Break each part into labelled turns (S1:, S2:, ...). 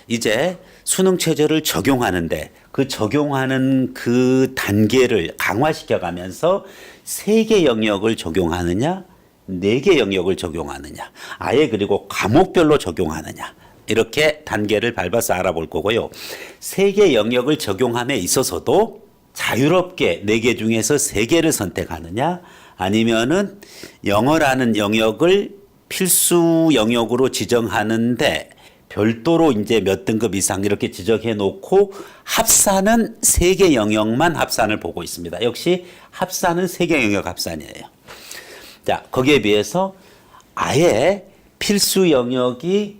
S1: 이제 수능 최저를 적용하는데 그 적용하는 그 단계를 강화시켜 가면서 3개 영역을 적용하느냐, 4개 영역을 적용하느냐, 아예 그리고 과목별로 적용하느냐, 이렇게 단계를 밟아서 알아볼 거고요. 3개 영역을 적용함에 있어서도 자유롭게 4개 중에서 3개를 선택하느냐, 아니면은 영어라는 영역을 필수 영역으로 지정하는데 별도로 이제 몇 등급 이상 이렇게 지적해 놓고 합산은 3개 영역만 합산을 보고 있습니다. 역시 합산은 3개 영역 합산이에요. 자, 거기에 비해서 아예 필수 영역이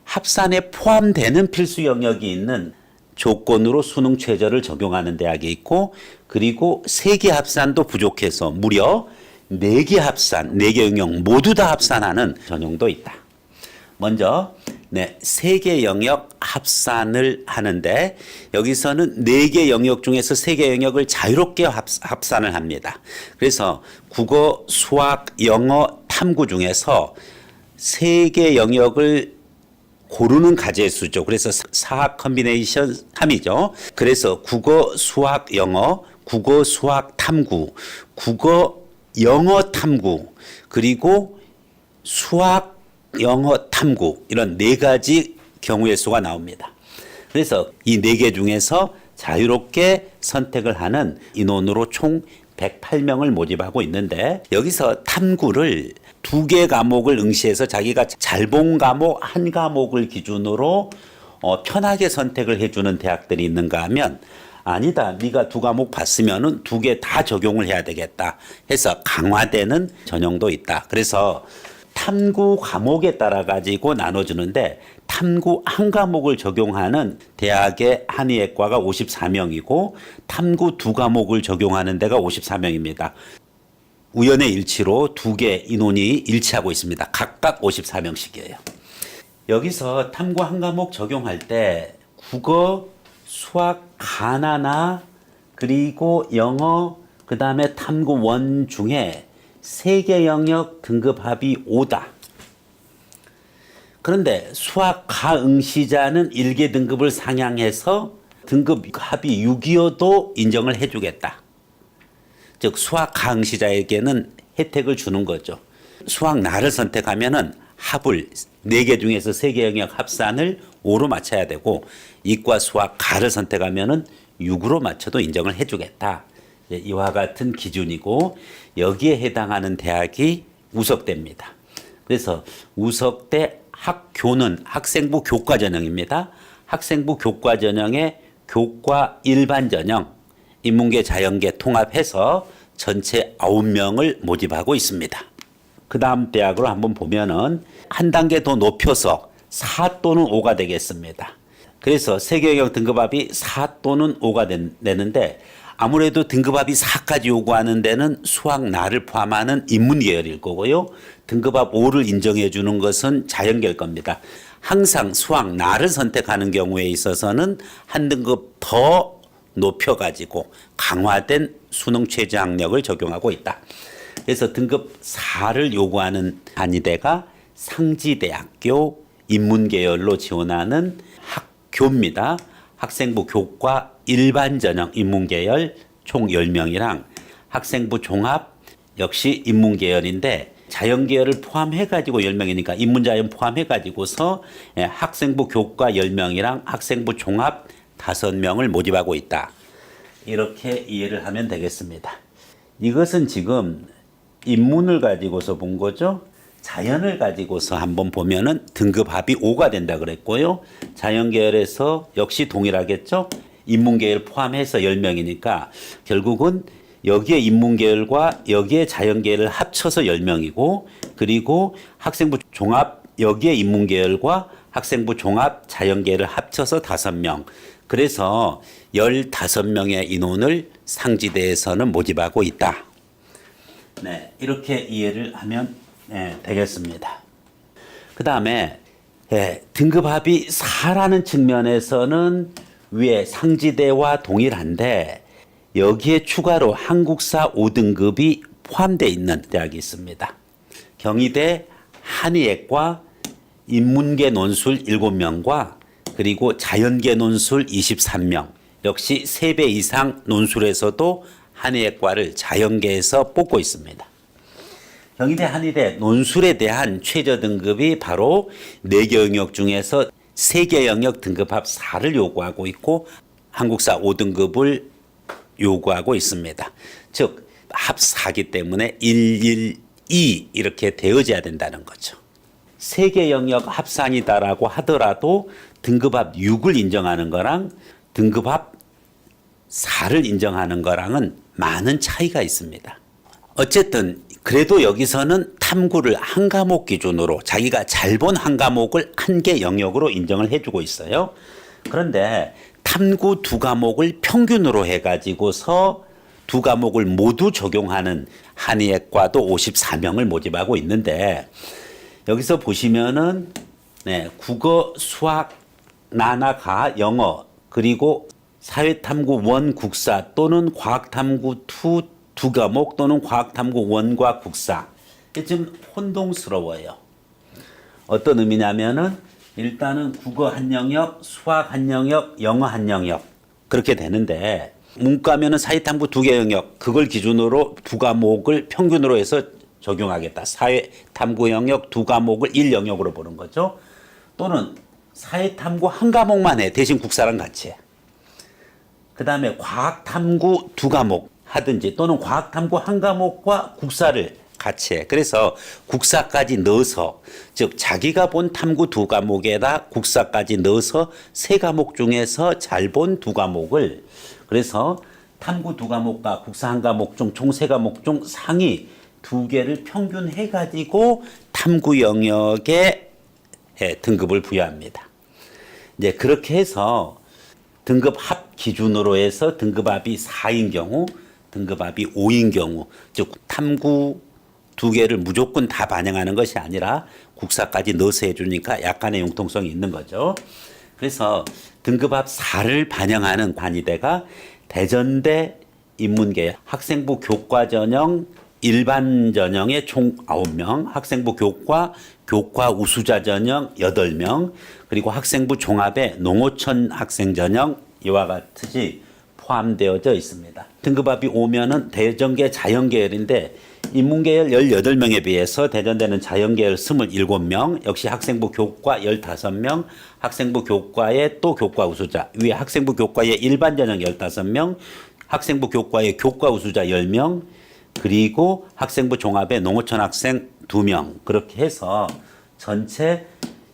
S1: 합산에 포함되는 필수 영역이 있는 조건으로 수능 최저를 적용하는 대학이 있고, 그리고 3개 합산도 부족해서 무려 4개 합산, 4개 영역 모두 다 합산하는 전형도 있다. 먼저 3개 영역 합산을 하는데 여기서는 4개 영역 중에서 3개 영역을 자유롭게 합산을 합니다. 그래서 국어, 수학, 영어, 탐구 중에서 3개 영역을 고르는 가제수죠. 그래서 4 컨비네이션 3이죠. 그래서 국어, 수학, 영어, 국어, 수학, 탐구, 국어, 영어, 탐구, 그리고 수학, 영어, 탐구, 이런 4가지 경우의 수가 나옵니다. 그래서 이 4개 중에서 자유롭게 선택을 하는 인원으로 총 108명을 모집하고 있는데, 여기서 탐구를 2개 과목을 응시해서 자기가 잘 본 과목 1과목을 기준으로 편하게 선택을 해주는 대학들이 있는가 하면, 아니다, 네가 2과목 봤으면은 2개 다 적용을 해야 되겠다 해서 강화되는 전형도 있다. 그래서 탐구 과목에 따라 가지고 나눠주는데, 탐구 1과목을 적용하는 대학의 한의예과가 54명이고 탐구 2과목을 적용하는 데가 54명입니다. 우연의 일치로 2개 인원이 일치하고 있습니다. 각각 54명씩이에요. 여기서 탐구 1과목 적용할 때 국어, 수학 하나나 그리고 영어, 그 다음에 탐구 1 중에 3개 영역 등급 합이 5다. 그런데 수학 가응시자는 1개 등급을 상향해서 등급 합이 6이어도 인정을 해주겠다. 즉 수학 가응시자에게는 혜택을 주는 거죠. 수학 나를 선택하면은 합을 4개 중에서 3개 영역 합산을 5로 맞춰야 되고, 이과 수학 가를 선택하면은 6으로 맞춰도 인정을 해주겠다. 이와 같은 기준이고, 여기에 해당하는 대학이 우석대입니다. 그래서 우석대 학교는 학생부 교과 전형입니다. 학생부 교과 전형에 교과 일반 전형, 인문계 자연계 통합해서 전체 9명을 모집하고 있습니다. 그 다음 대학으로 한번 보면은 한 단계 더 높여서 4 또는 5가 되겠습니다. 그래서 3개 영역 등급합이 4 또는 5가 되는데, 아무래도 등급합이 4까지 요구하는 데는 수학 나를 포함하는 인문계열일 거고요. 등급합 5를 인정해 주는 것은 자연계일 겁니다. 항상 수학 나를 선택하는 경우에 있어서는 한 등급 더 높여가지고 강화된 수능 최저 학력을 적용하고 있다. 그래서 등급 4를 요구하는 한의대가 상지대학교 인문계열로 지원하는 학교입니다. 학생부 교과 일반 전형 인문계열 총 10명이랑 학생부 종합 역시 인문계열인데 자연계열을 포함해가지고 10명이니까 인문자연 포함해가지고서 학생부 교과 10명이랑 학생부 종합 5명을 모집하고 있다. 이렇게 이해를 하면 되겠습니다. 이것은 지금 인문을 가지고서 본 거죠. 자연을 가지고서 한번 보면은 등급합이 5가 된다 그랬고요. 자연계열에서 역시 동일하겠죠. 인문계열 포함해서 10명이니까 결국은 여기에 인문계열과 여기에 자연계열을 합쳐서 10명이고, 그리고 학생부 종합 여기에 인문계열과 학생부 종합 자연계열을 합쳐서 5명. 그래서 15명의 인원을 상지대에서는 모집하고 있다. 네, 이렇게 이해를 하면 되겠습니다. 그 다음에 등급합이 4라는 측면에서는 위에 상지대와 동일한데, 여기에 추가로 한국사 5등급이 포함되어 있는 대학이 있습니다. 경희대 한의예과 인문계 논술 7명과 그리고 자연계 논술 23명, 역시 3배 이상 논술에서도 한의학과를 자연계에서 뽑고 있습니다. 경희대 한의대 논술에 대한 최저 등급이 바로 4개 영역 중에서 3개 영역 등급합 4를 요구하고 있고 한국사 5등급을 요구하고 있습니다. 즉 합 4기 때문에 112 이렇게 되어져야 된다는 거죠. 3개 영역 합산이다라고 하더라도 등급합 6을 인정하는 거랑 등급합 4를 인정하는 거랑은 많은 차이가 있습니다. 어쨌든 그래도 여기서는 탐구를 한 과목 기준으로 자기가 잘 본 한 과목을 한 개 영역으로 인정을 해주고 있어요. 그런데 탐구 2과목을 평균으로 해가지고서 2과목을 모두 적용하는 한의학과도 54명을 모집하고 있는데 여기서 보시면은 국어, 수학, 나나, 영어 그리고 사회탐구 1 국사 또는 과학탐구 2 2과목 또는 과학탐구 1과 국사. 이게 좀 혼동스러워요. 어떤 의미냐면은 일단은 국어 한 영역, 수학 한 영역, 영어 한 영역 그렇게 되는데 문과면은 사회탐구 2개 영역 그걸 기준으로 2과목을 평균으로 해서 적용하겠다. 사회탐구 영역 2과목을 1영역으로 보는 거죠. 또는 사회탐구 한 과목만 해. 대신 국사랑 같이 해. 그 다음에 과학탐구 2과목 하든지 또는 과학탐구 한 과목과 국사를 같이 해. 그래서 국사까지 넣어서 즉 자기가 본 탐구 2과목에다 국사까지 넣어서 3과목 중에서 잘 본 2과목을 그래서 탐구 2과목과 국사 한 과목 중 총 3과목 중 상위 2개를 평균해 가지고 탐구 영역에 등급을 부여합니다. 이제 그렇게 해서 등급 합 기준으로 해서 등급합이 4인 경우, 등급합이 5인 경우, 즉 탐구 2개를 무조건 다 반영하는 것이 아니라 국사까지 넣어서 해주니까 약간의 융통성이 있는 거죠. 그래서 등급합 4를 반영하는 한의대가 대전대 인문계 학생부 교과 전형 일반 전형의 총 9명, 학생부 교과, 교과 우수자 전형 8명, 그리고 학생부 종합의 농어촌 학생 전형 이와 같이 포함되어져 있습니다. 등급합이 오면은 대전계 자연계열인데 인문계열 18명에 비해서 대전대는 자연계열 27명, 역시 학생부 교과 15명, 학생부 교과의 또 교과 우수자, 위에 학생부 교과의 일반 전형 15명, 학생부 교과의 교과 우수자 10명, 그리고 학생부 종합의 농어촌 학생 2명 그렇게 해서 전체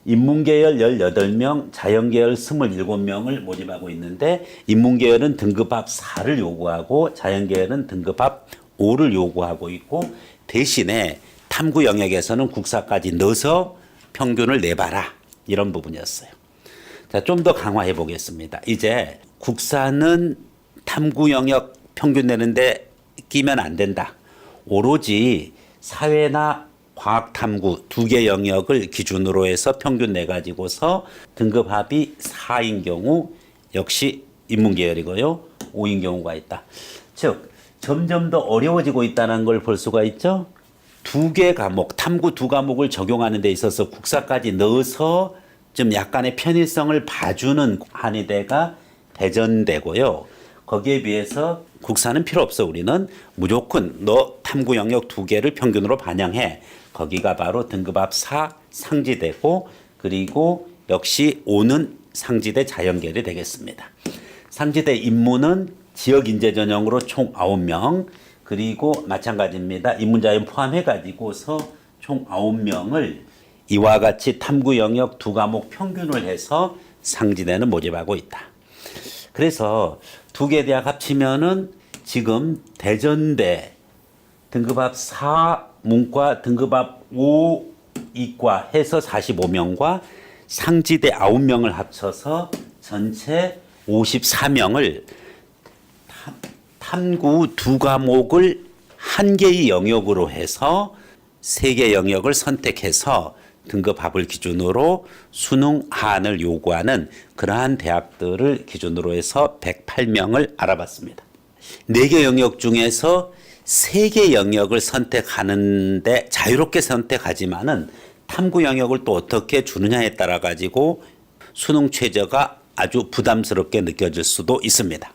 S1: 인문계열 18명, 자연계열 27명을 모집하고 있는데 인문계열은 등급합 4를 요구하고 자연계열은 등급합 5를 요구하고 있고 대신에 탐구 영역에서는 국사까지 넣어서 평균을 내봐라 이런 부분이었어요. 자, 좀 더 강화해 보겠습니다. 이제 국사는 탐구 영역 평균 내는데 끼면 안 된다. 오로지 사회나 과학탐구 2개 영역을 기준으로 해서 평균 내가지고서 등급합이 4인 경우 역시 인문계열이고요. 5인 경우가 있다. 즉 점점 더 어려워지고 있다는 걸 볼 수가 있죠. 2개 과목, 탐구 2과목을 적용하는 데 있어서 국사까지 넣어서 좀 약간의 편의성을 봐주는 한의대가 대전대고요. 거기에 비해서 국사는 필요 없어. 우리는 무조건 너 탐구 영역 2개를 평균으로 반영해. 거기가 바로 등급합 4 상지대고 그리고 역시 5는 상지대 자연계열이 되겠습니다. 상지대 인문은 지역인재 전형으로 총 9명 그리고 마찬가지입니다. 인문자연 포함해 가지고서 총 9명을 이와 같이 탐구 영역 2과목 평균을 해서 상지대는 모집하고 있다. 그래서 2개 대학 합치면은 지금 대전대 등급합 4 문과 등급합 5 이과 해서 45명과 상지대 9명을 합쳐서 전체 54명을 탐구 2과목을 한 개의 영역으로 해서 3개 영역을 선택해서 등급합을 기준으로 수능 하한을 요구하는 그러한 대학들을 기준으로 해서 108명을 알아봤습니다. 4개 영역 중에서 3개 영역을 선택하는데 자유롭게 선택하지만은 탐구 영역을 또 어떻게 주느냐에 따라 가지고 수능 최저가 아주 부담스럽게 느껴질 수도 있습니다.